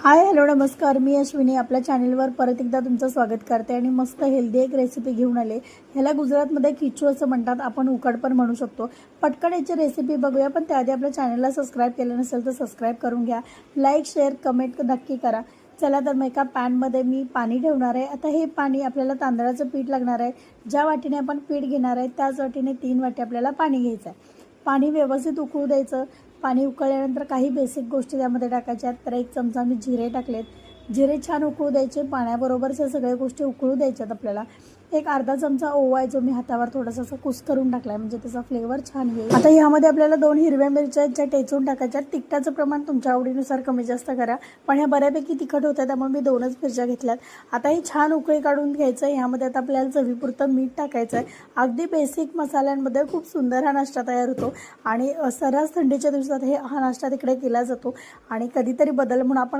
Hi hello नमस्कार, मी अश्विनी आपल्या चॅनलवर परत एकदा तुमचं स्वागत करते आणि मस्त हेल्दी एक रेसिपी घेऊन आले। ह्याला गुजरातमध्ये खिचू असं म्हणतात, आपण उकड पण म्हणू शकतो। पटकन याची रेसिपी बघूया, पण त्याआधी आपल्या चॅनलला सबस्क्राईब केलं नसेल तर सबस्क्राईब करून घ्या। लाईक शेअर कमेंट नक्की करा। चला तर मग एका पॅनमध्ये मी पाणी ठेवणार आहे। आता हे पाणी आपल्याला तांदळाचं पीठ लागणार आहे। ज्या वाटीने आपण पीठ घेणार आहे त्याच वाटीने 3 वाटी आपल्याला पाणी घ्यायचं आहे। पाणी व्यवस्थित उकळू द्यायचं। पाणी उकळल्यानंतर काही बेसिक गोष्टी त्यामध्ये टाकायच्या। तर 1 चमचा मी जिरे टाकलेत। जिरे छान उकळू द्यायचे, पाण्याबरोबरच सगळ्या गोष्टी उकळू द्यायच्यात आपल्याला। एक अर्धा चमचा ओवा आहे जो मी हातावर थोडासा असं कुस करून टाकलाय, म्हणजे त्याचा फ्लेवर छान येईल। आता यामध्ये आपल्याला 2 हिरव्या मिरच्या ज्या टेचून टाकायच्या। तिखटाचं प्रमाण तुमच्या आवडीनुसार कमी जास्त करा, पण ह्या बऱ्यापैकी तिखट होतं त्यामुळे मी 2च मिरच्या घेतल्यात। आता ही छान उकळी काढून घ्यायचं। यामध्ये आता आपल्याला चवीपुरतं मीठ टाकायचं आहे। अगदी बेसिक मसाल्यांमध्ये खूप सुंदर हा नाश्ता तयार होतो आणि सर्रास थंडीच्या दिवसात हा नाश्ता तिकडे केला जातो आणि कधीतरी बदल म्हणून आपण